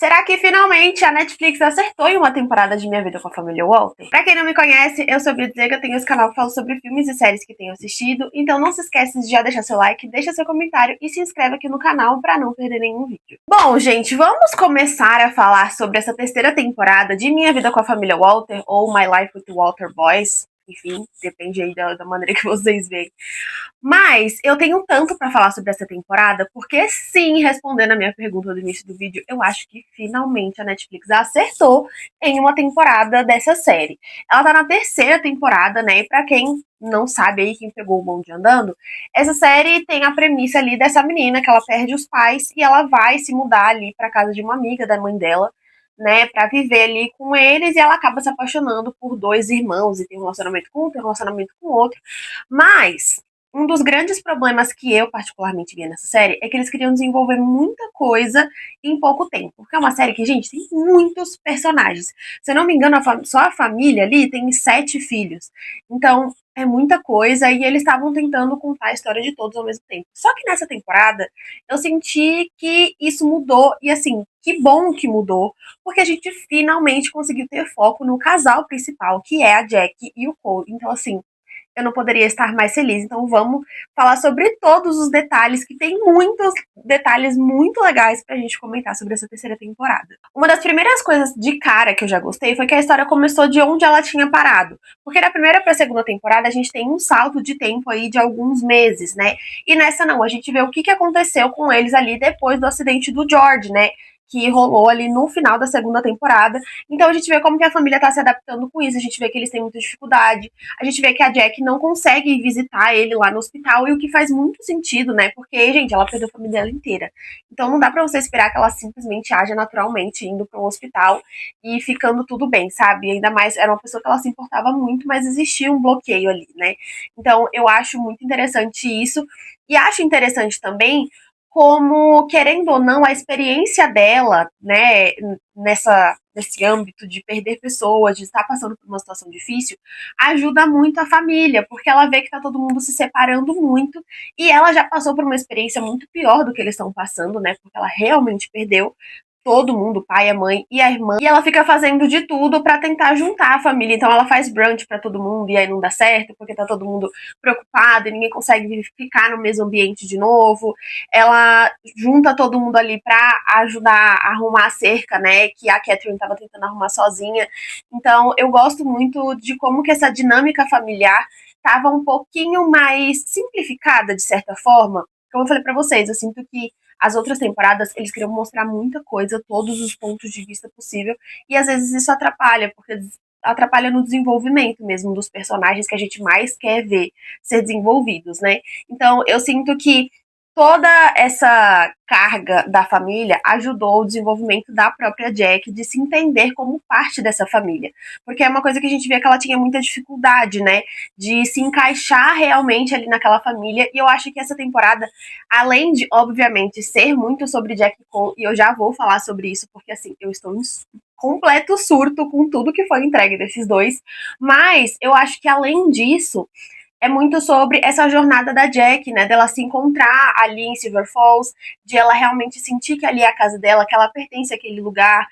Será que finalmente a Netflix acertou em uma temporada de Minha Vida com a Família Walter? Pra quem não me conhece, eu sou a Bidzega, eu tenho esse canal que fala sobre filmes e séries que tenho assistido, então não se esqueça de já deixar seu like, deixa seu comentário e se inscreve aqui no canal pra não perder nenhum vídeo. Bom, gente, vamos começar a falar sobre essa terceira temporada de Minha Vida com a Família Walter, ou My Life with the Walter Boys, enfim, depende aí da maneira que vocês veem. Mas eu tenho tanto pra falar sobre essa temporada, porque sim, respondendo a minha pergunta do início do vídeo, eu acho que finalmente a Netflix acertou em uma temporada dessa série. Ela tá na terceira temporada, né? E pra quem não sabe aí, quem pegou o bonde andando, essa série tem a premissa ali dessa menina que ela perde os pais e ela vai se mudar ali pra casa de uma amiga da mãe dela, né, pra viver ali com eles, e ela acaba se apaixonando por dois irmãos e tem um relacionamento com um, tem um relacionamento com o outro. Mas um dos grandes problemas que eu particularmente vi nessa série é que eles queriam desenvolver muita coisa em pouco tempo. Porque é uma série que, gente, tem muitos personagens. Se eu não me engano, só a família ali tem 7 filhos. Então, é muita coisa e eles estavam tentando contar a história de todos ao mesmo tempo. Só que nessa temporada, eu senti que isso mudou e, assim, que bom que mudou, porque a gente finalmente conseguiu ter foco no casal principal, que é a Jack e o Cole. Então, assim, eu não poderia estar mais feliz. Então vamos falar sobre todos os detalhes, que tem muitos detalhes muito legais pra gente comentar sobre essa terceira temporada. Uma das primeiras coisas de cara que eu já gostei foi que a história começou de onde ela tinha parado. Porque da primeira pra segunda temporada a gente tem um salto de tempo aí de alguns meses, né? E nessa não, a gente vê o que aconteceu com eles ali depois do acidente do George, né? Que rolou ali no final da segunda temporada. Então a gente vê como que a família tá se adaptando com isso, a gente vê que eles têm muita dificuldade, a gente vê que a Jack não consegue visitar ele lá no hospital, e o que faz muito sentido, né? Porque, gente, ela perdeu a família dela inteira. Então não dá pra você esperar que ela simplesmente haja naturalmente indo pra um hospital e ficando tudo bem, sabe? E ainda mais, era uma pessoa que ela se importava muito, mas existia um bloqueio ali, né? Então eu acho muito interessante isso. E acho interessante também como, querendo ou não, a experiência dela, né, nesse âmbito de perder pessoas, de estar passando por uma situação difícil, ajuda muito a família, porque ela vê que tá todo mundo se separando muito, e ela já passou por uma experiência muito pior do que eles estão passando, né, porque ela realmente perdeu todo mundo, o pai, a mãe e a irmã, e ela fica fazendo de tudo pra tentar juntar a família. Então ela faz brunch pra todo mundo e aí não dá certo, porque tá todo mundo preocupado e ninguém consegue ficar no mesmo ambiente de novo. Ela junta todo mundo ali pra ajudar a arrumar a cerca, né, que a Catherine tava tentando arrumar sozinha. Então eu gosto muito de como que essa dinâmica familiar tava um pouquinho mais simplificada, de certa forma. Como eu falei pra vocês, eu sinto que as outras temporadas, eles queriam mostrar muita coisa, todos os pontos de vista possível, e às vezes isso atrapalha, porque atrapalha no desenvolvimento mesmo dos personagens que a gente mais quer ver ser desenvolvidos, né? Então, eu sinto que toda essa carga da família ajudou o desenvolvimento da própria Jack de se entender como parte dessa família. Porque é uma coisa que a gente vê que ela tinha muita dificuldade, né? De se encaixar realmente ali naquela família. E eu acho que essa temporada, além de, obviamente, ser muito sobre Jack e Cole, e eu já vou falar sobre isso, porque assim, eu estou em completo surto com tudo que foi entregue desses dois. Mas eu acho que além disso, é muito sobre essa jornada da Jack, né? Dela se encontrar ali em Silver Falls, de ela realmente sentir que ali é a casa dela, que ela pertence àquele lugar.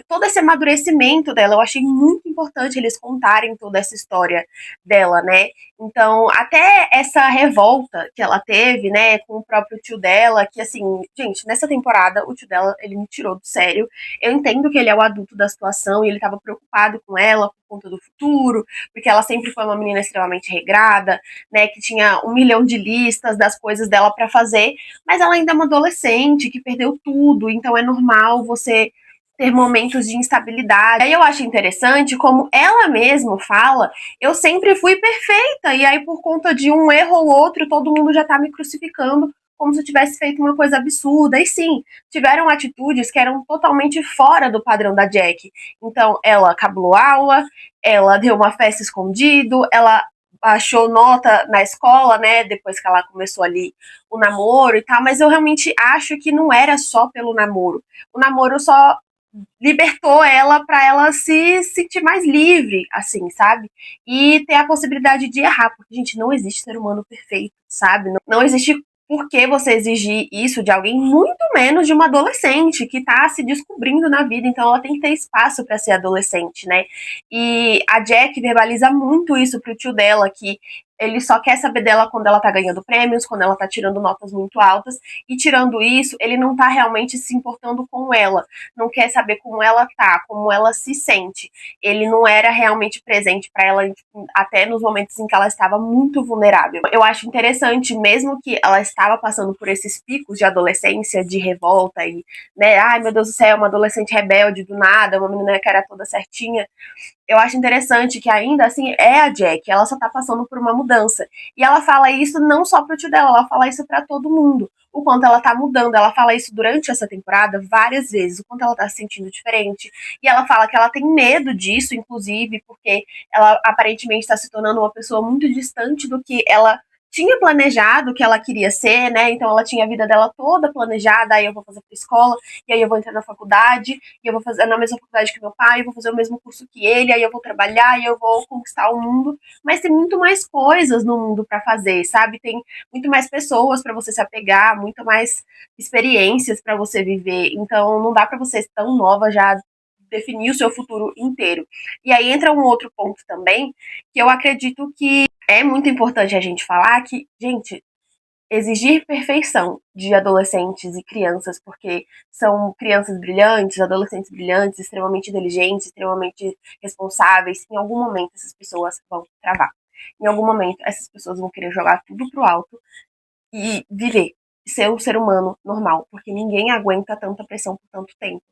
Todo esse amadurecimento dela, eu achei muito importante eles contarem toda essa história dela, né? Então, até essa revolta que ela teve, né, com o próprio tio dela, que assim, gente, nessa temporada, o tio dela, ele me tirou do sério. Eu entendo que ele é o adulto da situação e ele estava preocupado com ela por conta do futuro, porque ela sempre foi uma menina extremamente regrada, né, que tinha 1 milhão de listas das coisas dela para fazer, mas ela ainda é uma adolescente que perdeu tudo, então é normal você ter momentos de instabilidade. Aí eu acho interessante como ela mesma fala, eu sempre fui perfeita, e aí por conta de um erro ou outro, todo mundo já tá me crucificando como se eu tivesse feito uma coisa absurda. E sim, tiveram atitudes que eram totalmente fora do padrão da Jack. Então, ela cabulou aula, ela deu uma festa escondido, ela baixou nota na escola, né, depois que ela começou ali o namoro e tal, mas eu realmente acho que não era só pelo namoro. O namoro só libertou ela para ela se sentir mais livre, assim, sabe? E ter a possibilidade de errar, porque, gente, não existe ser humano perfeito, sabe? Não existe Por que você exigir isso de alguém, muito menos de uma adolescente que tá se descobrindo na vida? Então ela tem que ter espaço para ser adolescente, né? E a Jack verbaliza muito isso pro tio dela, que ele só quer saber dela quando ela tá ganhando prêmios, quando ela tá tirando notas muito altas, e tirando isso, ele não tá realmente se importando com ela, não quer saber como ela tá, como ela se sente. Ele não era realmente presente para ela, até nos momentos em que ela estava muito vulnerável. Eu acho interessante, mesmo que ela estava passando por esses picos de adolescência, de revolta e, né, ai meu Deus do céu, uma adolescente rebelde do nada, uma menina que era toda certinha, eu acho interessante que ainda assim é a Jack, ela só tá passando por uma mudança. E ela fala isso não só pro tio dela, ela fala isso para todo mundo. O quanto ela tá mudando, ela fala isso durante essa temporada várias vezes, o quanto ela tá se sentindo diferente. E ela fala que ela tem medo disso, inclusive, porque ela aparentemente está se tornando uma pessoa muito distante do que ela tinha planejado que ela queria ser, né? Então ela tinha a vida dela toda planejada, aí eu vou fazer pra escola, e aí eu vou entrar na faculdade, e eu vou fazer na mesma faculdade que meu pai, eu vou fazer o mesmo curso que ele, aí eu vou trabalhar, e eu vou conquistar o mundo. Mas tem muito mais coisas no mundo para fazer, sabe? Tem muito mais pessoas para você se apegar, muito mais experiências para você viver. Então não dá para você ser tão nova já definir o seu futuro inteiro. E aí entra um outro ponto também, que eu acredito que é muito importante a gente falar que, gente, exigir perfeição de adolescentes e crianças, porque são crianças brilhantes, adolescentes brilhantes, extremamente inteligentes, extremamente responsáveis, em algum momento essas pessoas vão travar. Em algum momento essas pessoas vão querer jogar tudo pro alto e viver, ser um ser humano normal, porque ninguém aguenta tanta pressão por tanto tempo.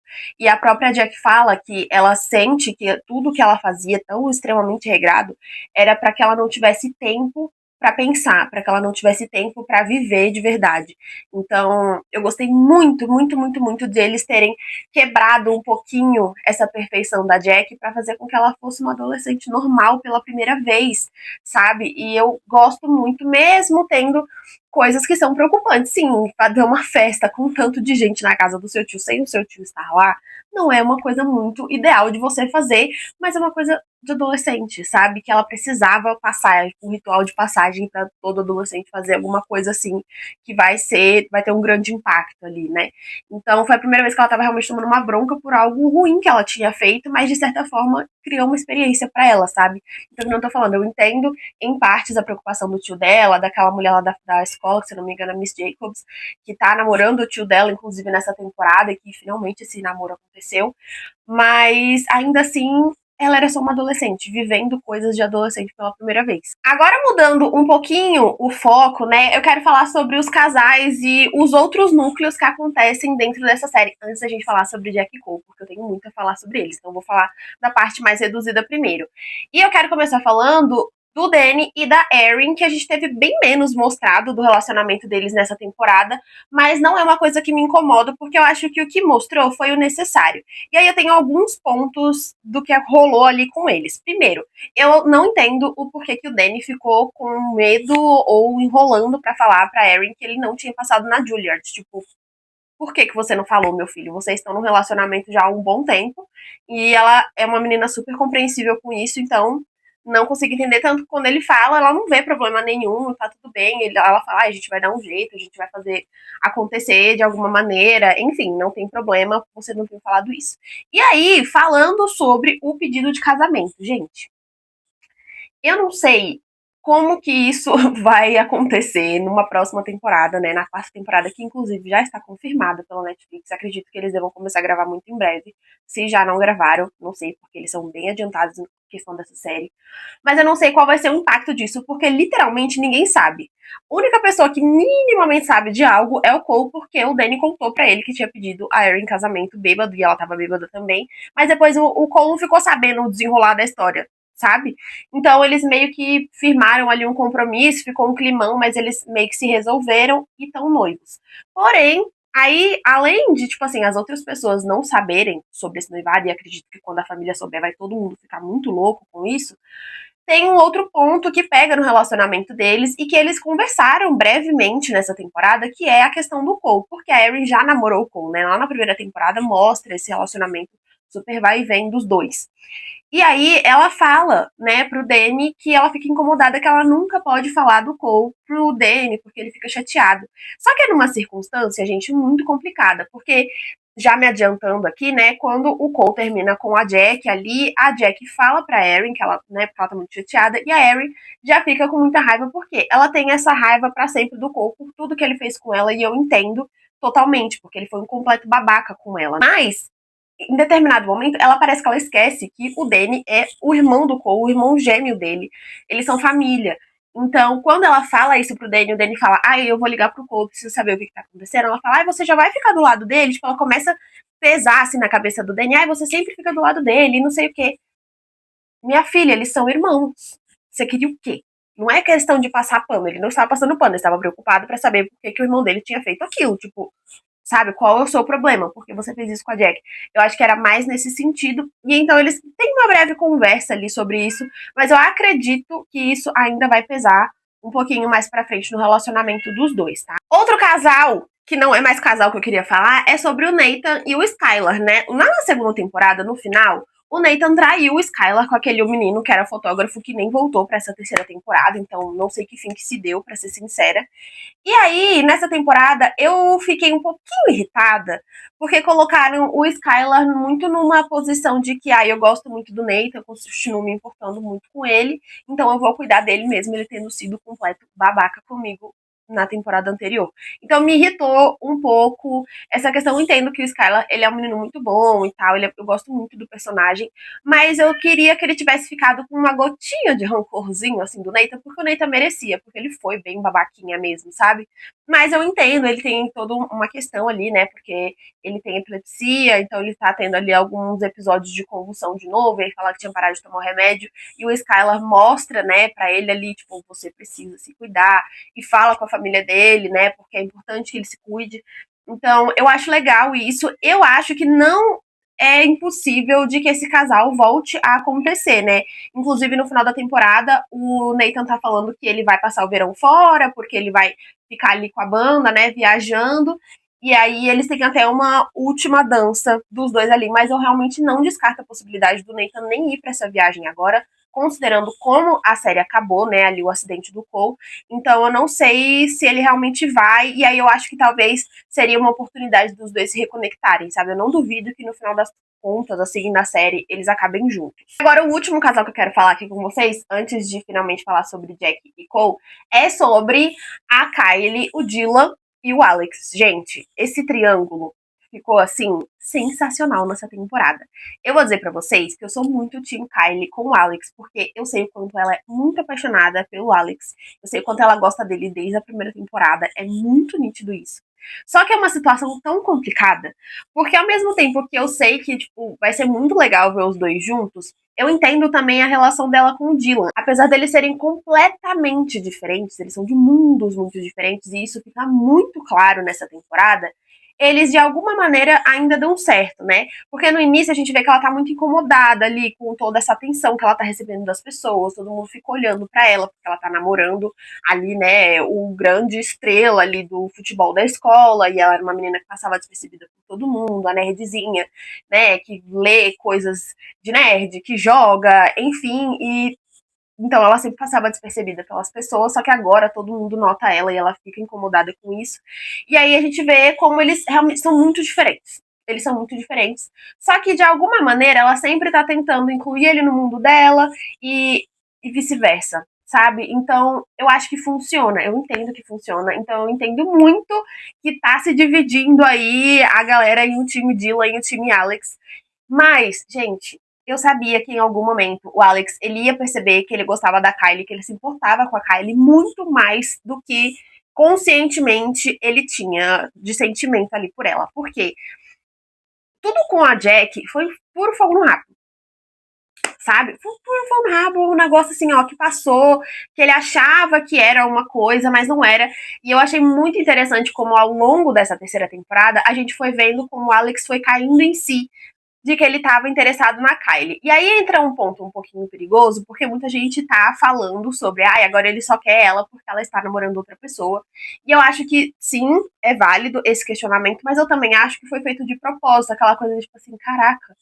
E a própria Jack fala que ela sente que tudo que ela fazia tão extremamente regrado era para que ela não tivesse tempo para pensar, para que ela não tivesse tempo para viver de verdade. Então, eu gostei muito, muito, muito, muito deles terem quebrado um pouquinho essa perfeição da Jack para fazer com que ela fosse uma adolescente normal pela primeira vez, sabe? E eu gosto muito, mesmo tendo coisas que são preocupantes. Sim, fazer uma festa com tanto de gente na casa do seu tio sem o seu tio estar lá não é uma coisa muito ideal de você fazer, mas é uma coisa de adolescente, sabe? Que ela precisava passar um ritual de passagem para todo adolescente fazer alguma coisa assim que vai ter um grande impacto ali, né? Então foi a primeira vez que ela estava realmente tomando uma bronca por algo ruim que ela tinha feito, mas de certa forma criou uma experiência para ela, sabe? Então, não tô falando, eu entendo em partes a preocupação do tio dela, daquela mulher lá da escola, que se não me engano é Miss Jacobs, que tá namorando o tio dela, inclusive nessa temporada, e que finalmente esse namoro aconteceu. Mas ainda assim, ela era só uma adolescente, vivendo coisas de adolescente pela primeira vez. Agora, mudando um pouquinho o foco, né, eu quero falar sobre os casais e os outros núcleos que acontecem dentro dessa série, antes da gente falar sobre Jack e Cole, porque eu tenho muito a falar sobre eles, então eu vou falar da parte mais reduzida primeiro. E eu quero começar falando do Danny e da Erin, que a gente teve bem menos mostrado do relacionamento deles nessa temporada, mas não é uma coisa que me incomoda, porque eu acho que o que mostrou foi o necessário. E aí eu tenho alguns pontos do que rolou ali com eles. Primeiro, eu não entendo o porquê que o Danny ficou com medo ou enrolando pra falar pra Erin que ele não tinha passado na Juilliard. Tipo, por que você não falou, meu filho? Vocês estão num relacionamento já há um bom tempo e ela é uma menina super compreensível com isso, então não consigo entender tanto que quando ele fala, ela não vê problema nenhum, tá tudo bem. Ela fala, a gente vai dar um jeito, a gente vai fazer acontecer de alguma maneira, enfim, não tem problema você não ter falado isso. E aí, falando sobre o pedido de casamento, gente, eu não sei como que isso vai acontecer numa próxima temporada, né? Na quarta temporada, que inclusive já está confirmada pela Netflix. Acredito que eles devam começar a gravar muito em breve. Se já não gravaram, não sei, porque eles são bem adiantados na questão dessa série. Mas eu não sei qual vai ser o impacto disso, porque literalmente ninguém sabe. A única pessoa que minimamente sabe de algo é o Cole, porque o Danny contou pra ele que tinha pedido a Erin em casamento bêbado, e ela tava bêbada também. Mas depois o Cole não ficou sabendo o desenrolar da história, sabe? Então eles meio que firmaram ali um compromisso, ficou um climão, mas eles meio que se resolveram e estão noivos. Porém, aí, além de, tipo assim, as outras pessoas não saberem sobre esse noivado, e acredito que quando a família souber vai todo mundo ficar muito louco com isso, tem um outro ponto que pega no relacionamento deles e que eles conversaram brevemente nessa temporada, que é a questão do Cole, porque a Erin já namorou o Cole, né? Lá na primeira temporada mostra esse relacionamento super vai e vem dos dois. E aí ela fala, né, pro Danny que ela fica incomodada que ela nunca pode falar do Cole pro Danny, porque ele fica chateado. Só que é numa circunstância, gente, muito complicada, porque já me adiantando aqui, né, quando o Cole termina com a Jack ali, a Jack fala pra Erin que ela, né, porque ela tá muito chateada, e a Erin já fica com muita raiva, porque ela tem essa raiva pra sempre do Cole por tudo que ele fez com ela, e eu entendo totalmente, porque ele foi um completo babaca com ela. Mas em determinado momento, ela parece que ela esquece que o Danny é o irmão do Cole, o irmão gêmeo dele. Eles são família. Então, quando ela fala isso pro Danny, o Danny fala, eu vou ligar pro Cole, preciso saber o que tá acontecendo. Ela fala, você já vai ficar do lado dele? Tipo, ela começa a pesar, assim, na cabeça do Danny, você sempre fica do lado dele, não sei o quê. Minha filha, eles são irmãos. Você queria o quê? Não é questão de passar pano, ele não estava passando pano, ele estava preocupado pra saber por que o irmão dele tinha feito aquilo. Tipo, sabe, qual é o seu problema? Porque você fez isso com a Jack. Eu acho que era mais nesse sentido. E então eles têm uma breve conversa ali sobre isso, mas eu acredito que isso ainda vai pesar um pouquinho mais pra frente no relacionamento dos dois, tá? Outro casal que não é mais casal que eu queria falar é sobre o Nathan e o Skylar, né? Na segunda temporada, no final, o Nathan traiu o Skylar com aquele menino que era fotógrafo que nem voltou pra essa terceira temporada, então não sei que fim que se deu, pra ser sincera. E aí, nessa temporada, eu fiquei um pouquinho irritada, porque colocaram o Skylar muito numa posição de que, eu gosto muito do Nathan, eu continuo me importando muito com ele, então eu vou cuidar dele mesmo, ele tendo sido completo babaca comigo na temporada anterior. Então me irritou um pouco essa questão. Eu entendo que o Skylar, ele é um menino muito bom e tal, eu gosto muito do personagem, mas eu queria que ele tivesse ficado com uma gotinha de rancorzinho, assim, do Nathan, porque o Nathan merecia, porque ele foi bem babaquinha mesmo, sabe? Mas eu entendo, ele tem toda uma questão ali, né, porque ele tem epilepsia, então ele tá tendo ali alguns episódios de convulsão de novo, ele fala que tinha parado de tomar o remédio, e o Skylar mostra, né, pra ele ali, tipo, você precisa se cuidar, e fala com a família dele, né, porque é importante que ele se cuide. Então, eu acho legal isso. Eu acho que não é impossível de que esse casal volte a acontecer, né? Inclusive, no final da temporada, o Nathan tá falando que ele vai passar o verão fora, porque ele vai ficar ali com a banda, né, viajando. E aí eles têm até uma última dança dos dois ali, mas eu realmente não descarto a possibilidade do Nathan nem ir para essa viagem agora, considerando como a série acabou, né, ali o acidente do Cole. Então eu não sei se ele realmente vai, e aí eu acho que talvez seria uma oportunidade dos dois se reconectarem, sabe? Eu não duvido que no final das contas, assim, na série, eles acabem juntos. Agora, o último casal que eu quero falar aqui com vocês, antes de finalmente falar sobre Jack e Cole, é sobre a Kylie, o Dylan e o Alex. Gente, esse triângulo ficou, assim, sensacional nessa temporada. Eu vou dizer pra vocês que eu sou muito Team Kylie com o Alex, porque eu sei o quanto ela é muito apaixonada pelo Alex. Eu sei o quanto ela gosta dele desde a primeira temporada. É muito nítido isso. Só que é uma situação tão complicada, porque ao mesmo tempo que eu sei que, tipo, vai ser muito legal ver os dois juntos, eu entendo também a relação dela com o Dylan. Apesar deles serem completamente diferentes, eles são de mundos muito diferentes, e isso fica muito claro nessa temporada, eles de alguma maneira ainda dão certo, né? Porque no início a gente vê que ela tá muito incomodada ali com toda essa atenção que ela tá recebendo das pessoas, todo mundo fica olhando pra ela, porque ela tá namorando ali, né, o grande estrela ali do futebol da escola, e ela era uma menina que passava despercebida por todo mundo, a nerdzinha, né, que lê coisas de nerd, que joga, enfim, e então ela sempre passava despercebida pelas pessoas, só que agora todo mundo nota ela e ela fica incomodada com isso. E aí a gente vê como eles realmente são muito diferentes. Eles são muito diferentes. Só que de alguma maneira ela sempre tá tentando incluir ele no mundo dela e vice-versa, sabe? Então eu acho que funciona, eu entendo que funciona. Então eu entendo muito que tá se dividindo aí a galera em um time Dylan e um time Alex. Mas, gente, eu sabia que em algum momento o Alex ele ia perceber que ele gostava da Kylie, que ele se importava com a Kylie muito mais do que conscientemente ele tinha de sentimento ali por ela. Porque tudo com a Jack foi puro fogo no rabo, sabe? Foi puro fogo no rabo, um negócio assim, ó, que passou, que ele achava que era uma coisa, mas não era. E eu achei muito interessante como ao longo dessa terceira temporada a gente foi vendo como o Alex foi caindo em si de que ele estava interessado na Kylie. E aí entra um ponto um pouquinho perigoso, porque muita gente tá falando sobre, agora ele só quer ela porque ela está namorando outra pessoa. E eu acho que sim, é válido esse questionamento, mas eu também acho que foi feito de propósito, aquela coisa de tipo assim, caraca,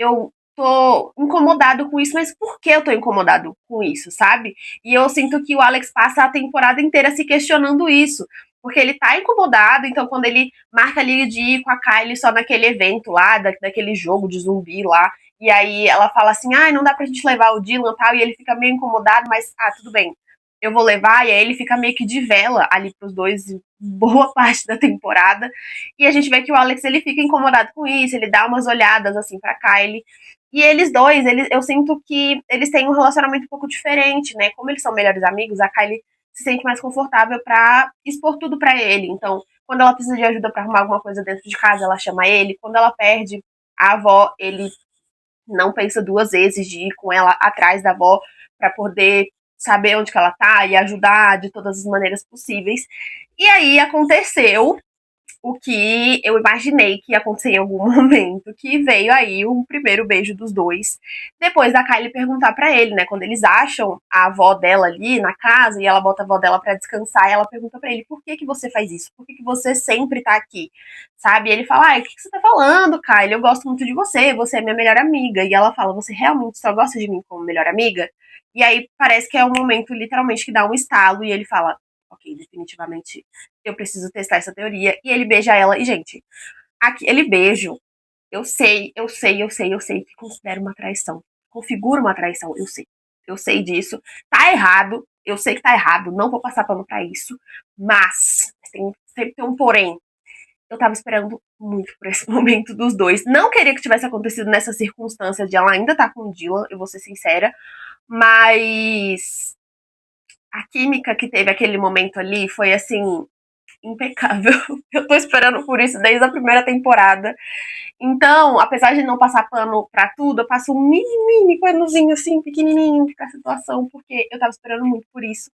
eu tô incomodado com isso, mas por que eu tô incomodado com isso, sabe? E eu sinto que o Alex passa a temporada inteira se questionando isso. Porque ele tá incomodado, então quando ele marca ali de ir com a Kylie só naquele evento lá, daquele jogo de zumbi lá, e aí ela fala assim, ah, não dá pra gente levar o Dylan e tal, e ele fica meio incomodado, mas, tudo bem, eu vou levar, e aí ele fica meio que de vela ali pros dois boa parte da temporada, e a gente vê que o Alex, ele fica incomodado com isso, ele dá umas olhadas, assim, pra Kylie, e eles dois, eu sinto que eles têm um relacionamento um pouco diferente, né, como eles são melhores amigos, a Kylie se sente mais confortável pra expor tudo pra ele, então, quando ela precisa de ajuda pra arrumar alguma coisa dentro de casa, ela chama ele, quando ela perde a avó, ele não pensa duas vezes de ir com ela atrás da avó para poder saber onde que ela tá e ajudar de todas as maneiras possíveis. E aí aconteceu o que eu imaginei que ia acontecer em algum momento, que veio aí o primeiro beijo dos dois, depois da Kylie perguntar pra ele, né, quando eles acham a avó dela ali na casa e ela bota a avó dela pra descansar, ela pergunta pra ele, por que que você faz isso? Por que que você sempre tá aqui? Sabe? E ele fala, ai, o que que você tá falando, Kylie? Eu gosto muito de você, você é minha melhor amiga. E ela fala, você realmente só gosta de mim como melhor amiga? E aí parece que é um momento literalmente que dá um estalo e ele fala, ok, definitivamente eu preciso testar essa teoria. E ele beija ela. E, gente, aquele beijo, eu sei que considera uma traição. Configura uma traição, eu sei. Eu sei disso. Tá errado. Eu sei que tá errado. Não vou passar pano pra isso. Mas, sempre tem um porém. Eu tava esperando muito por esse momento dos dois. Não queria que tivesse acontecido nessa circunstância de ela ainda tá com o Dylan, eu vou ser sincera. Mas a química que teve aquele momento ali foi assim, impecável. Eu tô esperando por isso desde a primeira temporada. Então, apesar de não passar pano pra tudo, eu passo um mini panozinho assim, pequenininho pra situação, porque eu tava esperando muito por isso.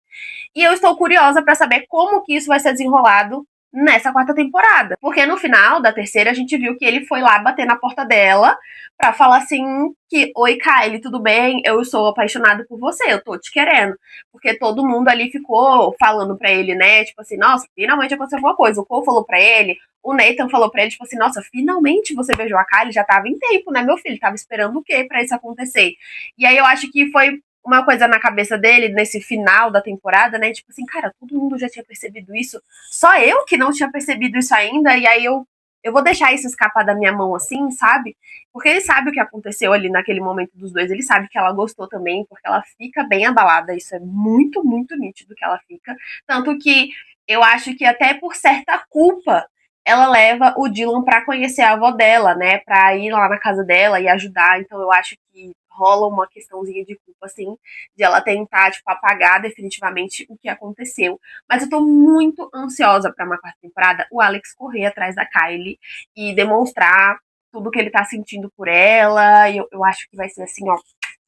E eu estou curiosa pra saber como que isso vai ser desenrolado nessa quarta temporada. Porque no final da terceira a gente viu que ele foi lá bater na porta dela pra falar assim que, oi Kylie, tudo bem? Eu sou apaixonado por você, eu tô te querendo. Porque todo mundo ali ficou falando pra ele, né? Tipo assim, nossa, finalmente aconteceu alguma coisa. O Cole falou pra ele, o Nathan falou pra ele, tipo assim, nossa, finalmente você beijou a Kylie, já tava em tempo, né, meu filho? Tava esperando o quê pra isso acontecer? E aí eu acho que foi uma coisa na cabeça dele, nesse final da temporada, né? Tipo assim, cara, todo mundo já tinha percebido isso. Só eu que não tinha percebido isso ainda, e aí eu vou deixar isso escapar da minha mão assim, sabe? Porque ele sabe o que aconteceu ali naquele momento dos dois. Ele sabe que ela gostou também, porque ela fica bem abalada. Isso é muito nítido que ela fica. Tanto que eu acho que até por certa culpa ela leva o Dylan pra conhecer a avó dela, né? Pra ir lá na casa dela e ajudar. Então eu acho que rola uma questãozinha de culpa, assim, de ela tentar, tipo, apagar definitivamente o que aconteceu. Mas eu tô muito ansiosa pra uma quarta temporada, o Alex correr atrás da Kylie e demonstrar tudo que ele tá sentindo por ela. E eu acho que vai ser, assim, ó,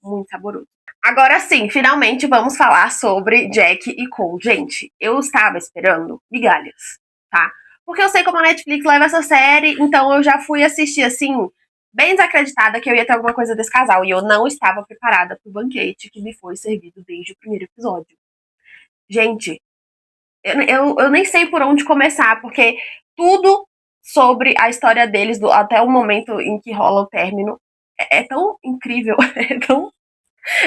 muito saboroso. Agora sim, finalmente vamos falar sobre Jack e Cole. Gente, eu estava esperando migalhas, tá? Porque eu sei como a Netflix leva essa série, então eu já fui assistir, assim, bem desacreditada que eu ia ter alguma coisa desse casal. E eu não estava preparada pro banquete que me foi servido desde o primeiro episódio. Gente, eu nem sei por onde começar, porque tudo sobre a história deles, até o momento em que rola o término, é tão incrível,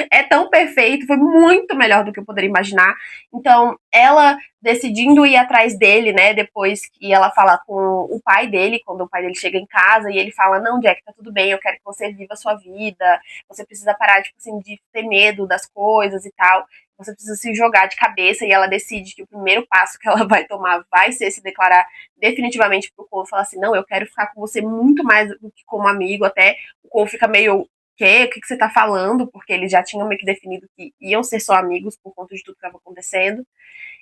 é tão perfeito, foi muito melhor do que eu poderia imaginar. Então, ela decidindo ir atrás dele, né, depois que ela fala com o pai dele, quando o pai dele chega em casa, e ele fala, não, Jack, tá tudo bem, eu quero que você viva a sua vida, você precisa parar, tipo assim, de ter medo das coisas e tal, você precisa se jogar de cabeça, e ela decide que o primeiro passo que ela vai tomar vai ser se declarar definitivamente pro Cole, falar assim, não, eu quero ficar com você muito mais do que como amigo, até o Cole fica meio o que você tá falando, porque eles já tinham meio que definido que iam ser só amigos por conta de tudo que estava acontecendo.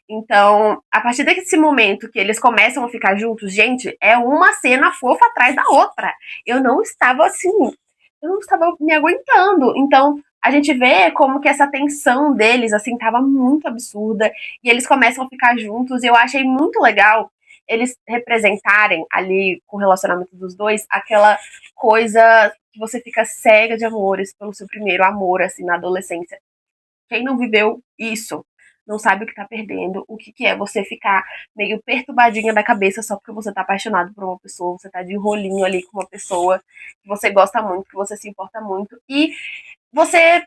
Então, a partir desse momento que eles começam a ficar juntos, gente, é uma cena fofa atrás da outra. Eu não estava assim, eu não estava me aguentando. Então, a gente vê como que essa tensão deles, assim, tava muito absurda. E eles começam a ficar juntos. E eu achei muito legal eles representarem ali, com o relacionamento dos dois, aquela coisa que você fica cega de amores pelo seu primeiro amor, assim, na adolescência. Quem não viveu isso? não sabe o que tá perdendo, o que é você ficar meio perturbadinha da cabeça só porque você tá apaixonado por uma pessoa, você tá de rolinho ali com uma pessoa que você gosta muito, que você se importa muito, e você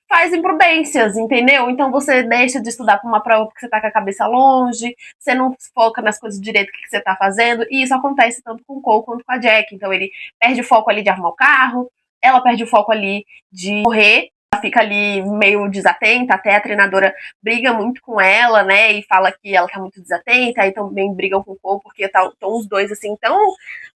faz imprudências, entendeu? Então você deixa de estudar para uma prova porque você tá com a cabeça longe, você não foca nas coisas direito que você tá fazendo, e isso acontece tanto com o Cole quanto com a Jack. Então ele perde o foco ali de arrumar o carro, ela perde o foco ali de correr, ela fica ali meio desatenta, até a treinadora briga muito com ela, né, e fala que ela tá muito desatenta, aí também brigam com o Cole porque estão os dois assim tão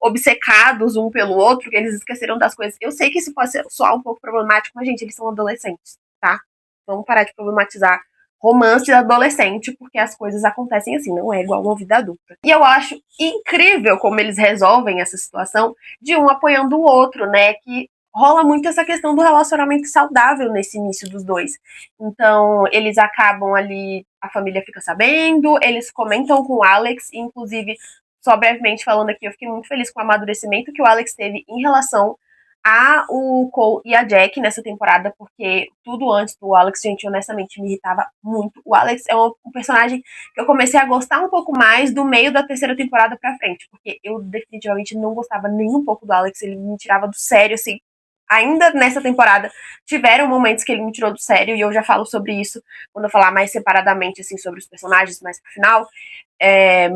obcecados um pelo outro que eles esqueceram das coisas. Eu sei que isso pode soar um pouco problemático, mas gente, eles são adolescentes, tá? Vamos parar de problematizar romance adolescente, porque as coisas acontecem assim, não é igual uma vida adulta. E eu acho incrível como eles resolvem essa situação de um apoiando o outro, né? Que rola muito essa questão do relacionamento saudável nesse início dos dois. Então, eles acabam ali, a família fica sabendo, eles comentam com o Alex, inclusive, só brevemente falando aqui, eu fiquei muito feliz com o amadurecimento que o Alex teve em relação a o Cole e a Jack nessa temporada, porque tudo antes do Alex, gente, honestamente, me irritava muito. O Alex é um personagem que eu comecei a gostar um pouco mais do meio da terceira temporada pra frente, porque eu definitivamente não gostava nem um pouco do Alex, ele me tirava do sério, assim. Ainda nessa temporada, tiveram momentos que ele me tirou do sério, e eu já falo sobre isso quando eu falar mais separadamente, assim, sobre os personagens, mais pro final.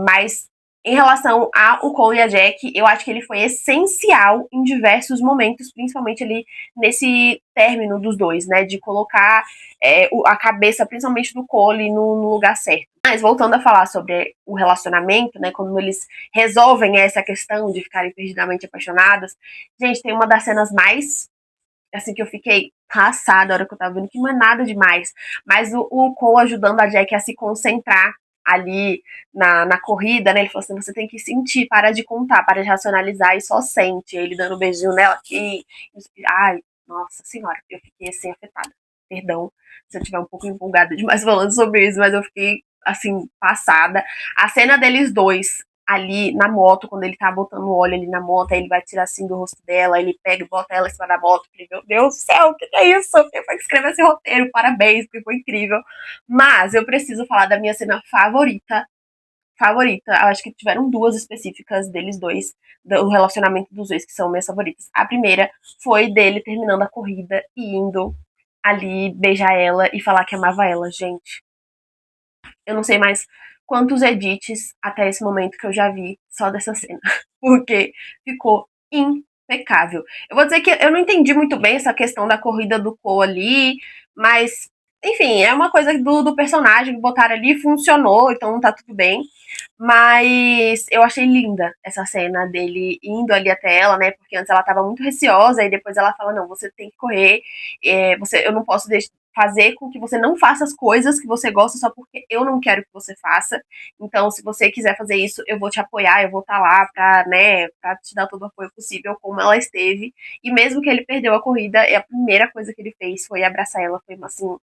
Mas em relação ao Cole e a Jack, eu acho que ele foi essencial em diversos momentos, principalmente ali nesse término dos dois, né? De colocar a cabeça, principalmente do Cole, no lugar certo. Mas voltando a falar sobre o relacionamento, né? Quando eles resolvem essa questão de ficarem perdidamente apaixonadas, gente, tem uma das cenas mais assim que eu fiquei passada a hora que eu tava vendo, que não é nada demais. Mas o Cole ajudando a Jack a se concentrar ali na corrida, né? Ele falou assim: você tem que sentir, para de contar, para de racionalizar e só sente. Ele dando um beijinho nela aqui. Ai, nossa senhora, eu fiquei assim afetada. Perdão se eu estiver um pouco empolgada demais falando sobre isso, mas eu fiquei assim, passada. A cena deles dois ali na moto, quando ele tá botando o óleo ali na moto, aí ele vai tirar assim do rosto dela, ele pega e bota ela em cima da moto. Falei, meu Deus do céu, o que é isso? Quem foi que escreveu esse roteiro? Parabéns, porque foi incrível. Mas eu preciso falar da minha cena favorita. Favorita, eu acho que tiveram duas específicas deles dois, do relacionamento dos dois, que são minhas favoritas. A primeira foi dele terminando a corrida e indo ali beijar ela e falar que amava ela, gente. Eu não sei mais quantos edits até esse momento que eu já vi só dessa cena. Porque ficou impecável. Eu vou dizer que eu não entendi muito bem essa questão da corrida do Cole ali, mas, enfim, é uma coisa do personagem que botaram ali, funcionou, então tá tudo bem. Mas eu achei linda essa cena dele indo ali até ela, né? Porque antes ela tava muito receosa e depois ela fala: não, você tem que correr, eu não posso fazer com que você não faça as coisas que você gosta só porque eu não quero que você faça. Então, se você quiser fazer isso, eu vou te apoiar, eu vou estar lá pra, né, pra te dar todo o apoio possível, como ela esteve. E mesmo que ele perdeu a corrida, a primeira coisa que ele fez foi abraçar ela. Foi assim,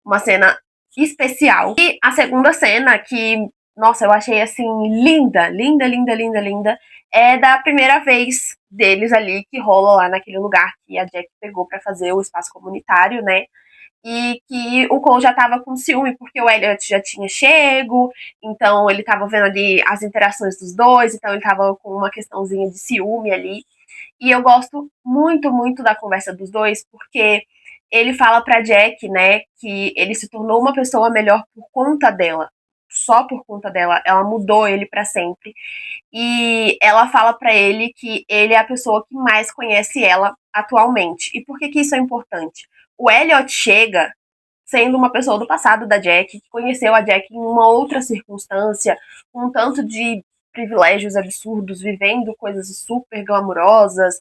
uma cena especial. E a segunda cena, que, nossa, eu achei assim, linda, linda, linda, linda, linda, é da primeira vez deles ali, que rola lá naquele lugar que a Jack pegou pra fazer o espaço comunitário, né? E que o Cole já tava com ciúme, porque o Elliot já tinha chego, então ele tava vendo ali as interações dos dois, então ele tava com uma questãozinha de ciúme ali. E eu gosto muito, muito da conversa dos dois, porque ele fala pra Jack, né, que ele se tornou uma pessoa melhor por conta dela. Só por conta dela, ela mudou ele para sempre. E ela fala para ele que ele é a pessoa que mais conhece ela atualmente. E por que que isso é importante? O Elliot chega sendo uma pessoa do passado da Jack, que conheceu a Jack em uma outra circunstância, com um tanto de privilégios absurdos, vivendo coisas super glamourosas,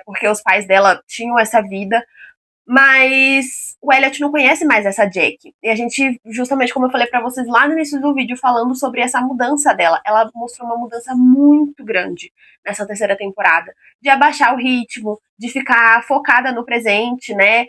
porque os pais dela tinham essa vida, mas o Elliot não conhece mais essa Jack. E a gente, justamente como eu falei pra vocês lá no início do vídeo, falando sobre essa mudança dela, ela mostrou uma mudança muito grande nessa terceira temporada. De abaixar o ritmo, de ficar focada no presente, né?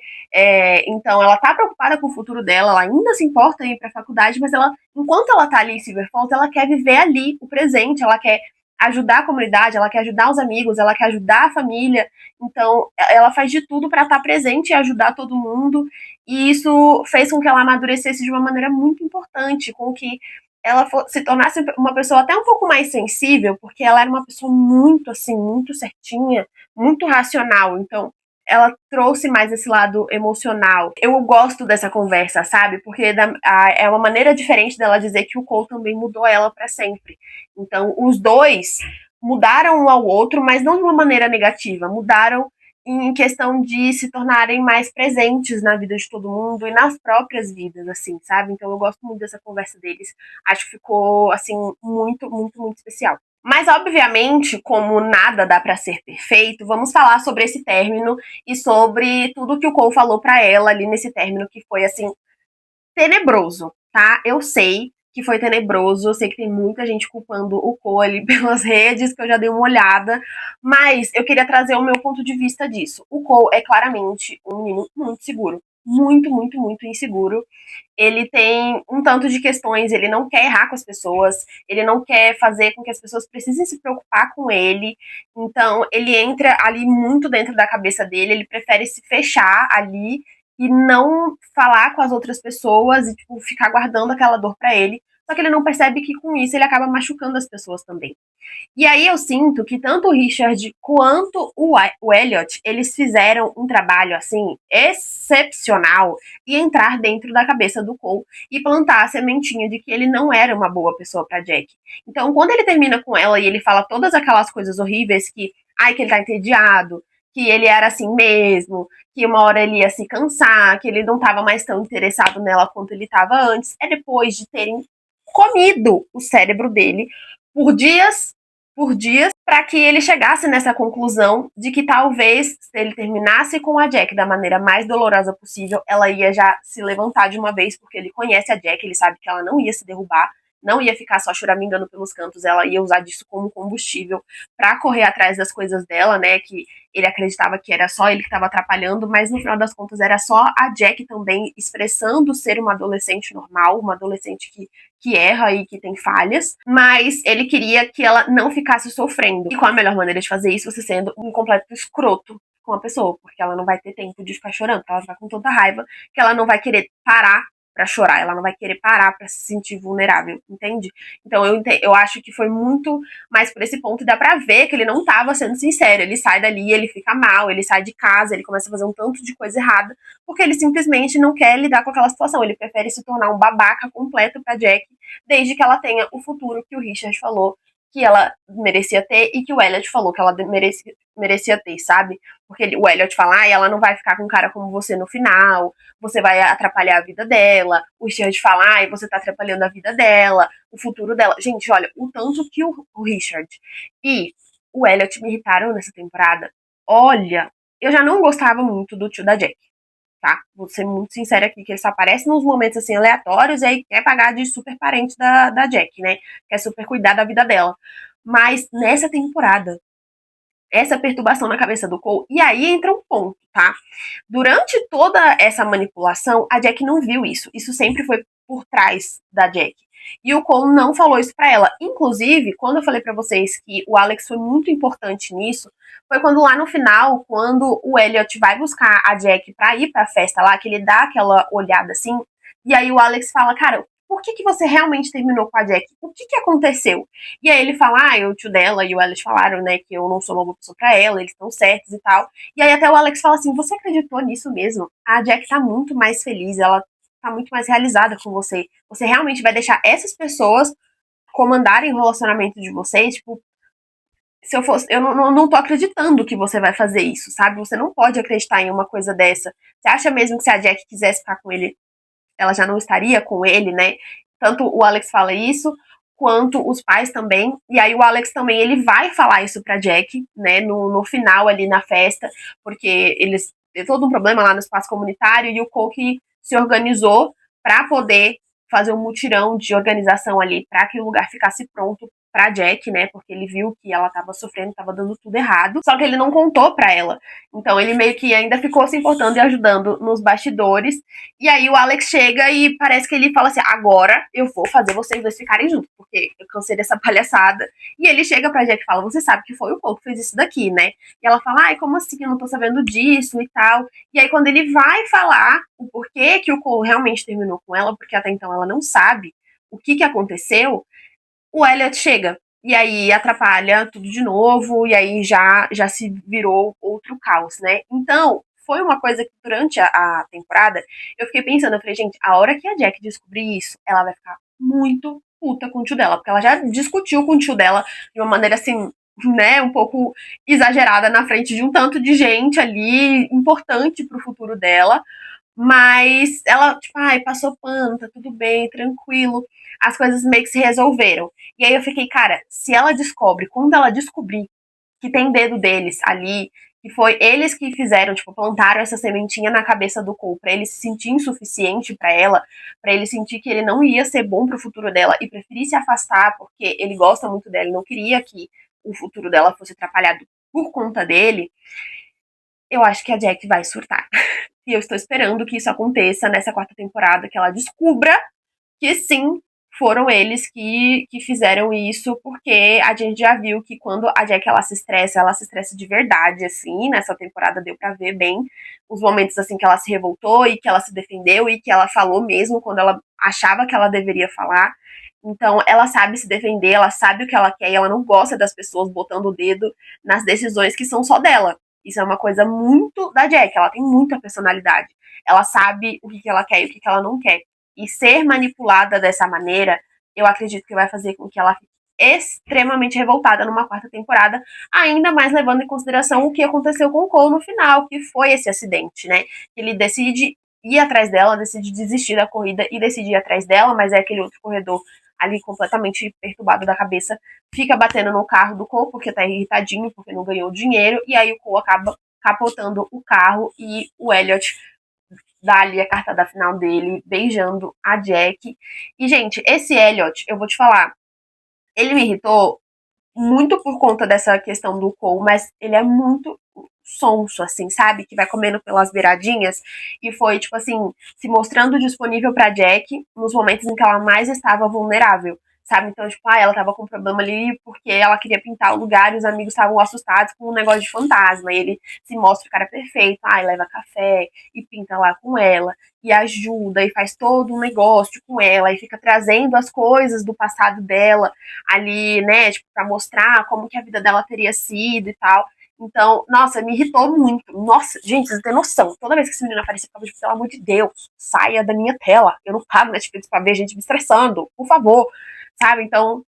Então ela tá preocupada com o futuro dela, ela ainda se importa em ir pra faculdade, mas ela, enquanto ela tá ali em Silverfalls, ela quer viver ali o presente, ela quer ajudar a comunidade, ela quer ajudar os amigos, ela quer ajudar a família. Então, ela faz de tudo para estar presente e ajudar todo mundo. E isso fez com que ela amadurecesse de uma maneira muito importante, com que ela se tornasse uma pessoa até um pouco mais sensível, porque ela era uma pessoa muito, assim, muito certinha, muito racional. Então, ela trouxe mais esse lado emocional. Eu gosto dessa conversa, sabe? Porque é uma maneira diferente dela dizer que o Cole também mudou ela para sempre. Então, os dois mudaram um ao outro, mas não de uma maneira negativa. Mudaram em questão de se tornarem mais presentes na vida de todo mundo e nas próprias vidas, assim, sabe? Então eu gosto muito dessa conversa deles. Acho que ficou, assim, muito, muito, muito especial. Mas, obviamente, como nada dá pra ser perfeito, vamos falar sobre esse término e sobre tudo que o Cole falou pra ela ali nesse término, que foi, assim, tenebroso, tá? Eu sei que foi tenebroso, eu sei que tem muita gente culpando o Cole pelas redes, que eu já dei uma olhada, mas eu queria trazer o meu ponto de vista disso. O Cole é claramente um menino muito seguro, muito, muito, muito inseguro. Ele tem um tanto de questões, ele não quer errar com as pessoas, ele não quer fazer com que as pessoas precisem se preocupar com ele, então ele entra ali muito dentro da cabeça dele, ele prefere se fechar ali e não falar com as outras pessoas e tipo, ficar guardando aquela dor pra ele, só que ele não percebe que com isso ele acaba machucando as pessoas também. E aí eu sinto que tanto o Richard quanto o Elliot, eles fizeram um trabalho, assim, excepcional e entrar dentro da cabeça do Cole e plantar a sementinha de que ele não era uma boa pessoa pra Jack. Então, quando ele termina com ela e ele fala todas aquelas coisas horríveis que, ai, que ele tá entediado, que ele era assim mesmo, que uma hora ele ia se cansar, que ele não tava mais tão interessado nela quanto ele tava antes, é depois de terem comido o cérebro dele por dias, para que ele chegasse nessa conclusão de que talvez, se ele terminasse com a Jack da maneira mais dolorosa possível, ela ia já se levantar de uma vez, porque ele conhece a Jack, ele sabe que ela não ia se derrubar, não ia ficar só choramingando pelos cantos, ela ia usar disso como combustível para correr atrás das coisas dela, né, que ele acreditava que era só ele que estava atrapalhando, mas no final das contas era só a Jack também expressando ser uma adolescente normal, uma adolescente que erra e que tem falhas, mas ele queria que ela não ficasse sofrendo. E qual a melhor maneira de fazer isso? Você sendo um completo escroto com a pessoa, porque ela não vai ter tempo de ficar chorando, ela vai ficar com tanta raiva que ela não vai querer parar pra chorar, ela não vai querer parar pra se sentir vulnerável, entende? Então eu acho que foi muito mais por esse ponto, e dá pra ver que ele não tava sendo sincero, ele sai dali, ele fica mal, ele sai de casa, ele começa a fazer um tanto de coisa errada, porque ele simplesmente não quer lidar com aquela situação, ele prefere se tornar um babaca completo pra Jack, desde que ela tenha o futuro que o Richard falou que ela merecia ter e que o Elliot falou que ela merecia ter, sabe? Porque o Elliot fala, ela não vai ficar com um cara como você no final, você vai atrapalhar a vida dela. O Richard fala, você tá atrapalhando a vida dela, o futuro dela. Gente, olha, o tanto que o Richard e o Elliot me irritaram nessa temporada. Olha, eu já não gostava muito do tio da Jack, tá? Vou ser muito sincera aqui, que ele só aparece nos momentos, assim, aleatórios e aí quer pagar de super parente da Jack, né? Quer super cuidar da vida dela. Mas nessa temporada, essa perturbação na cabeça do Cole, e aí entra um ponto, tá? Durante toda essa manipulação, a Jack não viu isso. Isso sempre foi por trás da Jack. E o Cole não falou isso pra ela. Inclusive, quando eu falei pra vocês que o Alex foi muito importante nisso, foi quando lá no final, quando o Elliot vai buscar a Jack pra ir pra festa lá, que ele dá aquela olhada assim, e aí o Alex fala, cara, por que você realmente terminou com a Jack? O que aconteceu? E aí ele fala, o tio dela e o Elliot falaram, né, que eu não sou uma boa pessoa pra ela, eles estão certos e tal. E aí até o Alex fala assim, você acreditou nisso mesmo? A Jack tá muito mais feliz, ela tá muito mais realizada com você. Você realmente vai deixar essas pessoas comandarem o relacionamento de vocês? Tipo, se eu fosse, eu não tô acreditando que você vai fazer isso, sabe? Você não pode acreditar em uma coisa dessa. Você acha mesmo que se a Jack quisesse ficar com ele, ela já não estaria com ele, né? Tanto o Alex fala isso, quanto os pais também. E aí o Alex também, ele vai falar isso pra Jack, né? No final ali na festa, porque eles teve todo um problema lá no espaço comunitário e o Cole se organizou pra poder fazer um mutirão de organização ali, pra que o lugar ficasse pronto pra Jack, né? Porque ele viu que ela tava sofrendo, tava dando tudo errado. Só que ele não contou pra ela. Então ele meio que ainda ficou se importando e ajudando nos bastidores. E aí o Alex chega e parece que ele fala assim: agora eu vou fazer vocês dois ficarem juntos, porque eu cansei dessa palhaçada. E ele chega pra Jack e fala: você sabe que foi o Cole que fez isso daqui, né? E ela fala: ai, como assim? Eu não tô sabendo disso e tal. E aí quando ele vai falar o porquê que o Cole realmente terminou com ela, porque até então ela não sabe o que aconteceu, o Elliot chega. E aí atrapalha tudo de novo, e aí já se virou outro caos, né? Então, foi uma coisa que durante a temporada eu fiquei pensando, eu falei, gente, a hora que a Jack descobrir isso, ela vai ficar muito puta com o tio dela, porque ela já discutiu com o tio dela de uma maneira assim, né, um pouco exagerada na frente de um tanto de gente ali importante pro futuro dela. Mas ela, tipo, ai, passou pano, tá tudo bem, tranquilo. As coisas meio que se resolveram. E aí eu fiquei, cara, se ela descobre, quando ela descobrir que tem dedo deles ali, que foi eles que fizeram, tipo, plantaram essa sementinha na cabeça do Cole pra ele se sentir insuficiente pra ela, pra ele sentir que ele não ia ser bom pro futuro dela e preferir se afastar porque ele gosta muito dela e não queria que o futuro dela fosse atrapalhado por conta dele, eu acho que a Jack vai surtar. E eu estou esperando que isso aconteça nessa quarta temporada, que ela descubra que sim, foram eles que fizeram isso, porque a gente já viu que quando a Jack ela se estressa de verdade, assim, nessa temporada deu pra ver bem os momentos, assim, que ela se revoltou e que ela se defendeu e que ela falou mesmo quando ela achava que ela deveria falar. Então, ela sabe se defender, ela sabe o que ela quer e ela não gosta das pessoas botando o dedo nas decisões que são só dela. Isso é uma coisa muito da Jack, ela tem muita personalidade. Ela sabe o que ela quer e o que ela não quer. E ser manipulada dessa maneira, eu acredito que vai fazer com que ela fique extremamente revoltada numa quarta temporada, ainda mais levando em consideração o que aconteceu com o Cole no final, que foi esse acidente, né? Ele decide ir atrás dela, decide desistir da corrida e decide ir atrás dela, mas é aquele outro corredor ali completamente perturbado da cabeça, fica batendo no carro do Cole porque tá irritadinho, porque não ganhou dinheiro, e aí o Cole acaba capotando o carro e o Elliot dá ali a cartada final dele, beijando a Jack. E, gente, esse Elliot, eu vou te falar, ele me irritou muito por conta dessa questão do Cole, mas ele é muito sonso, assim, sabe? Que vai comendo pelas beiradinhas. E foi, tipo assim, se mostrando disponível pra Jack nos momentos em que ela mais estava vulnerável. Sabe? Então, tipo, ela tava com um problema ali porque ela queria pintar o lugar e os amigos estavam assustados com um negócio de fantasma. E ele se mostra o cara perfeito, leva café e pinta lá com ela, e ajuda, e faz todo um negócio com ela, e fica trazendo as coisas do passado dela ali, né, tipo, pra mostrar como que a vida dela teria sido e tal. Então, nossa, me irritou muito. Nossa, gente, vocês não têm noção. Toda vez que esse menino aparecia, eu ficava tipo, pelo amor de Deus, saia da minha tela. Eu não pago Netflix pra ver gente me estressando, por favor. Sabe? Então,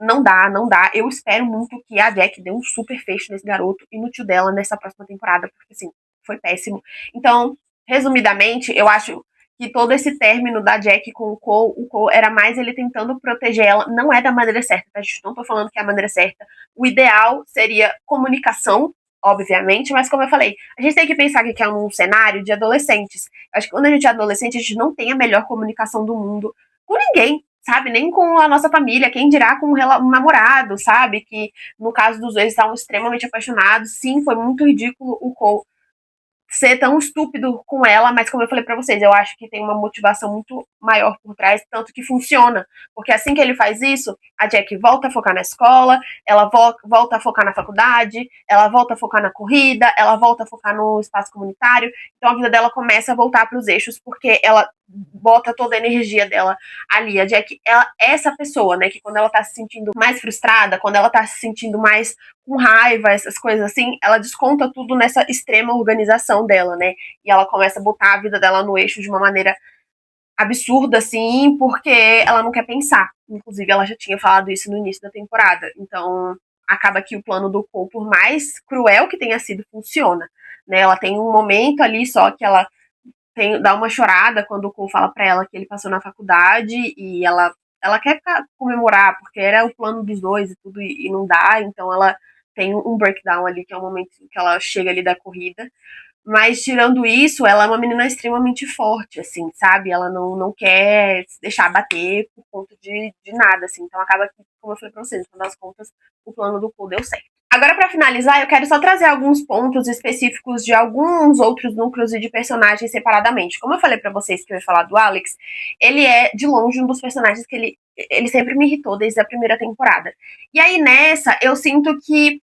não dá, não dá. Eu espero muito que a Jack dê um super fecho nesse garoto e no tio dela nessa próxima temporada, porque, assim, foi péssimo. Então, resumidamente, eu acho que todo esse término da Jack com o Cole era mais ele tentando proteger ela. Não é da maneira certa, tá? A gente não tô falando que é a maneira certa. O ideal seria comunicação, obviamente, mas como eu falei, a gente tem que pensar que é um cenário de adolescentes. Eu acho que quando a gente é adolescente, a gente não tem a melhor comunicação do mundo com ninguém, sabe? Nem com a nossa família, quem dirá com um namorado, sabe? Que no caso dos dois estavam extremamente apaixonados. Sim, foi muito ridículo o Cole ser tão estúpido com ela, mas como eu falei pra vocês, eu acho que tem uma motivação muito maior por trás, tanto que funciona. Porque assim que ele faz isso, a Jack volta a focar na escola, ela volta a focar na faculdade, ela volta a focar na corrida, ela volta a focar no espaço comunitário. Então a vida dela começa a voltar pros eixos, porque ela bota toda a energia dela ali. A Jack, ela é essa pessoa, né, que quando ela tá se sentindo mais frustrada, quando ela tá se sentindo mais com raiva, essas coisas assim, ela desconta tudo nessa extrema organização dela, né? E ela começa a botar a vida dela no eixo de uma maneira absurda, assim, porque ela não quer pensar. Inclusive, ela já tinha falado isso no início da temporada. Então, acaba que o plano do Cole, por mais cruel que tenha sido, funciona. Né? Ela tem um momento ali só que ela dá uma chorada quando o Cole fala pra ela que ele passou na faculdade e ela quer comemorar, porque era o plano dos dois e tudo, e não dá, então ela tem um breakdown ali, que é o momento que ela chega ali da corrida. Mas, tirando isso, ela é uma menina extremamente forte, assim, sabe? Ela não quer se deixar bater por conta de nada, assim. Então, acaba que, como eu falei pra vocês, no final das contas, o plano do Cole deu certo. Agora, pra finalizar, eu quero só trazer alguns pontos específicos de alguns outros núcleos e de personagens separadamente. Como eu falei pra vocês que eu ia falar do Alex, ele é, de longe, um dos personagens que ele sempre me irritou desde a primeira temporada. E aí, nessa, eu sinto que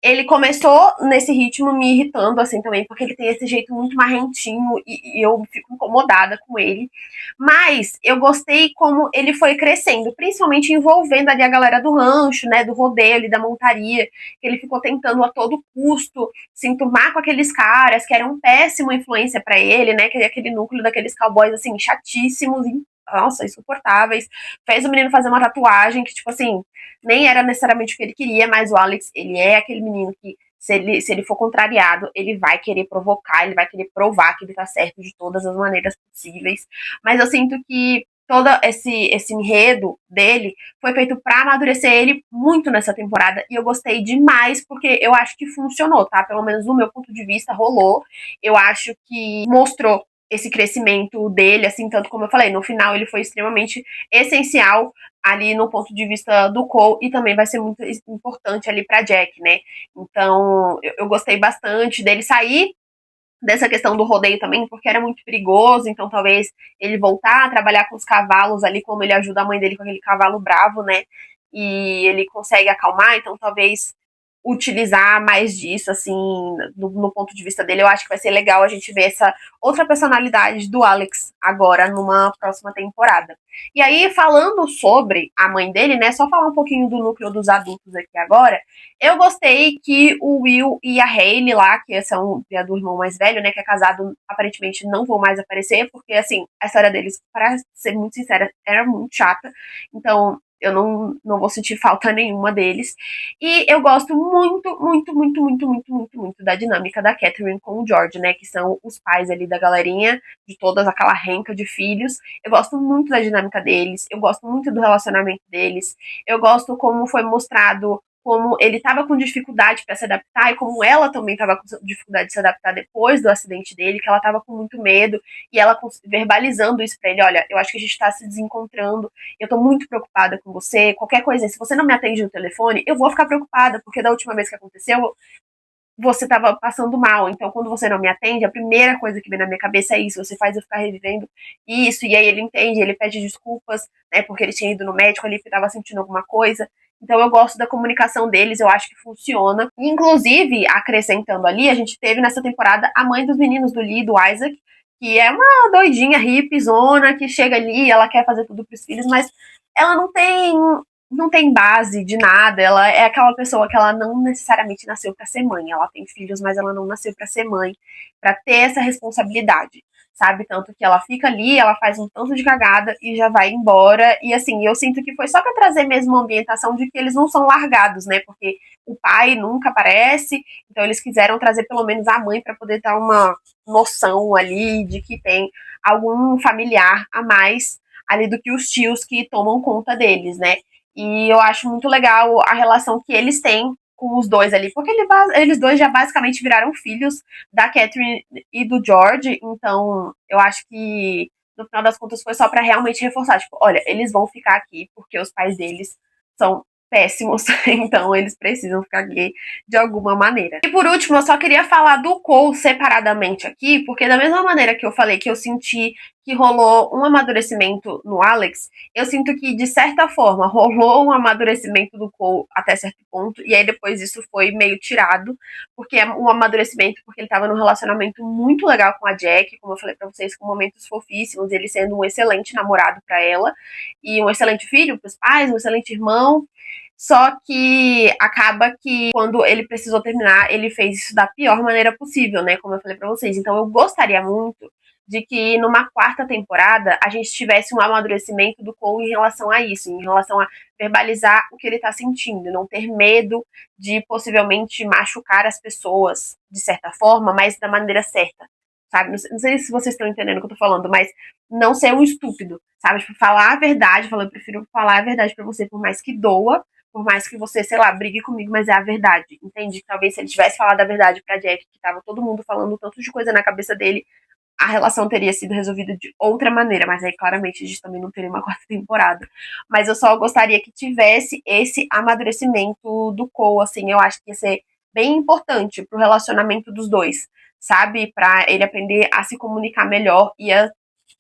ele começou nesse ritmo me irritando, assim, também, porque ele tem esse jeito muito marrentinho e eu fico incomodada com ele. Mas eu gostei como ele foi crescendo, principalmente envolvendo ali a galera do rancho, né, do rodeio ali, da montaria, que ele ficou tentando a todo custo se enturmar com aqueles caras que eram péssima influência para ele, né, que é aquele núcleo daqueles cowboys, assim, chatíssimos, nossa, insuportáveis. Fez o menino fazer uma tatuagem que, tipo assim, nem era necessariamente o que ele queria, mas o Alex, ele é aquele menino que, se ele for contrariado, ele vai querer provocar, ele vai querer provar que ele tá certo de todas as maneiras possíveis. Mas eu sinto que todo esse enredo dele foi feito para amadurecer ele muito nessa temporada, e eu gostei demais, porque eu acho que funcionou, tá? Pelo menos no meu ponto de vista, rolou. Eu acho que mostrou esse crescimento dele, assim, tanto como eu falei, no final ele foi extremamente essencial ali no ponto de vista do Cole, e também vai ser muito importante ali pra Jack, né? Então, eu gostei bastante dele sair dessa questão do rodeio também, porque era muito perigoso, então talvez ele voltar a trabalhar com os cavalos ali, como ele ajuda a mãe dele com aquele cavalo bravo, né? E ele consegue acalmar, então talvez utilizar mais disso, assim, no ponto de vista dele. Eu acho que vai ser legal a gente ver essa outra personalidade do Alex agora numa próxima temporada. E aí, falando sobre a mãe dele, né, só falar um pouquinho do núcleo dos adultos aqui agora, eu gostei que o Will e a Hailey lá, que são do irmão mais velho, né, que é casado, aparentemente não vão mais aparecer, porque, assim, a história deles, para ser muito sincera, era muito chata. Então, eu não vou sentir falta nenhuma deles. E eu gosto muito, muito, muito, muito, muito, muito, muito da dinâmica da Catherine com o George, né? Que são os pais ali da galerinha, de todas aquela renca de filhos. Eu gosto muito da dinâmica deles, eu gosto muito do relacionamento deles, eu gosto como foi mostrado como ele estava com dificuldade para se adaptar e como ela também estava com dificuldade de se adaptar depois do acidente dele, que ela estava com muito medo e ela verbalizando isso para ele, olha, eu acho que a gente está se desencontrando, eu tô muito preocupada com você, qualquer coisa, se você não me atende no telefone, eu vou ficar preocupada, porque da última vez que aconteceu, você estava passando mal. Então, quando você não me atende, a primeira coisa que vem na minha cabeça é isso. Você faz eu ficar revivendo isso. E aí ele entende, ele pede desculpas, né? Porque ele tinha ido no médico ali, porque estava sentindo alguma coisa. Então, eu gosto da comunicação deles, eu acho que funciona. Inclusive, acrescentando ali, a gente teve nessa temporada a mãe dos meninos do Lee, do Isaac, que é uma doidinha hippie, zona, que chega ali, ela quer fazer tudo pros filhos, mas ela não tem base de nada, ela é aquela pessoa que ela não necessariamente nasceu para ser mãe, ela tem filhos, mas ela não nasceu para ser mãe, para ter essa responsabilidade, sabe? Tanto que ela fica ali, ela faz um tanto de cagada e já vai embora, e assim, eu sinto que foi só para trazer mesmo uma ambientação de que eles não são largados, né? Porque o pai nunca aparece, então eles quiseram trazer pelo menos a mãe para poder dar uma noção ali de que tem algum familiar a mais ali do que os tios que tomam conta deles, né? E eu acho muito legal a relação que eles têm com os dois ali, porque eles dois já basicamente viraram filhos da Catherine e do George, então eu acho que no final das contas foi só pra realmente reforçar, tipo, olha, eles vão ficar aqui porque os pais deles são péssimos, então eles precisam ficar aqui de alguma maneira. E por último, eu só queria falar do Cole separadamente aqui, porque da mesma maneira que eu falei que eu senti que rolou um amadurecimento no Alex, eu sinto que, de certa forma, rolou um amadurecimento do Cole até certo ponto, e aí depois isso foi meio tirado, porque é um amadurecimento porque ele tava num relacionamento muito legal com a Jack, como eu falei pra vocês, com momentos fofíssimos, ele sendo um excelente namorado pra ela, e um excelente filho pros pais, um excelente irmão, só que acaba que quando ele precisou terminar, ele fez isso da pior maneira possível, né? Como eu falei pra vocês. Então eu gostaria muito de que numa quarta temporada a gente tivesse um amadurecimento do Cole em relação a isso, em relação a verbalizar o que ele tá sentindo, não ter medo de possivelmente machucar as pessoas de certa forma, mas da maneira certa, sabe? Não sei se vocês estão entendendo o que eu tô falando, mas não ser um estúpido, sabe? Tipo, falar a verdade, eu prefiro falar a verdade pra você, por mais que doa, Por mais que você, sei lá, brigue comigo, mas é a verdade, entende? Talvez se ele tivesse falado a verdade pra Jack, que tava todo mundo falando tanto de coisa na cabeça dele, a relação teria sido resolvida de outra maneira, mas aí claramente a gente também não teria uma quarta temporada. Mas eu só gostaria que tivesse esse amadurecimento do Cole, assim, eu acho que ia ser bem importante pro relacionamento dos dois, sabe? Pra ele aprender a se comunicar melhor e a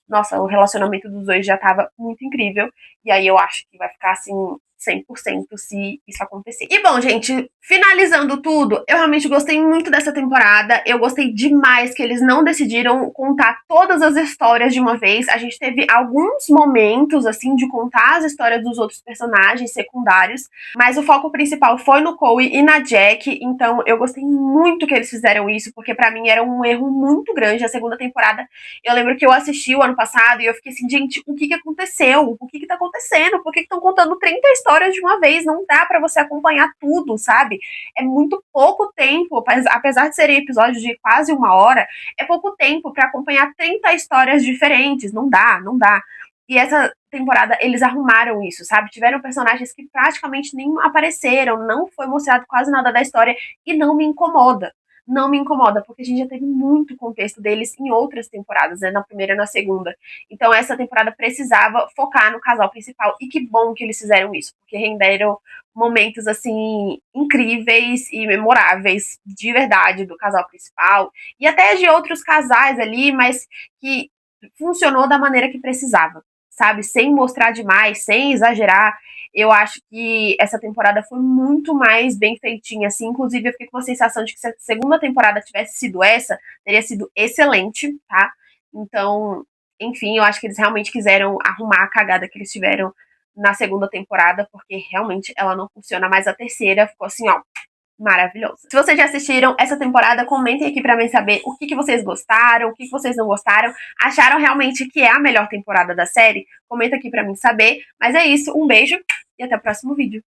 nossa, o relacionamento dos dois já tava muito incrível. E aí eu acho que vai ficar assim, 100% se isso acontecer. E bom, gente, finalizando tudo, eu realmente gostei muito dessa temporada. Eu gostei demais que eles não decidiram contar todas as histórias de uma vez. A gente teve alguns momentos, assim, de contar as histórias dos outros personagens secundários, mas o foco principal foi no Cole e na Jack. Então eu gostei muito que eles fizeram isso, porque pra mim era um erro muito grande. A segunda temporada, eu lembro que eu assisti o ano passado e eu fiquei assim, gente, o que aconteceu? O que tá acontecendo? Por que estão contando 30 histórias de uma vez? Não dá pra você acompanhar tudo, sabe? É muito pouco tempo, apesar de serem episódios de quase 1 hora, é pouco tempo pra acompanhar 30 histórias diferentes. Não dá, não dá. E essa temporada eles arrumaram isso, sabe? Tiveram personagens que praticamente nem apareceram, não foi mostrado quase nada da história e não me incomoda. Não me incomoda, porque a gente já teve muito contexto deles em outras temporadas, né? Na primeira e na segunda. Então essa temporada precisava focar no casal principal. E que bom que eles fizeram isso, porque renderam momentos, assim, incríveis e memoráveis, de verdade, do casal principal. E até de outros casais ali, mas que funcionou da maneira que precisava, sabe? Sem mostrar demais, sem exagerar. Eu acho que essa temporada foi muito mais bem feitinha, assim. Inclusive, eu fiquei com a sensação de que se a segunda temporada tivesse sido essa, teria sido excelente, tá? Então, enfim, eu acho que eles realmente quiseram arrumar a cagada que eles tiveram na segunda temporada, porque realmente ela não funciona mais. A terceira ficou assim, ó, maravilhosa. Se vocês já assistiram essa temporada, comentem aqui pra mim saber o que vocês gostaram, o que vocês não gostaram. Acharam realmente que é a melhor temporada da série? Comenta aqui pra mim saber. Mas é isso, um beijo e até o próximo vídeo.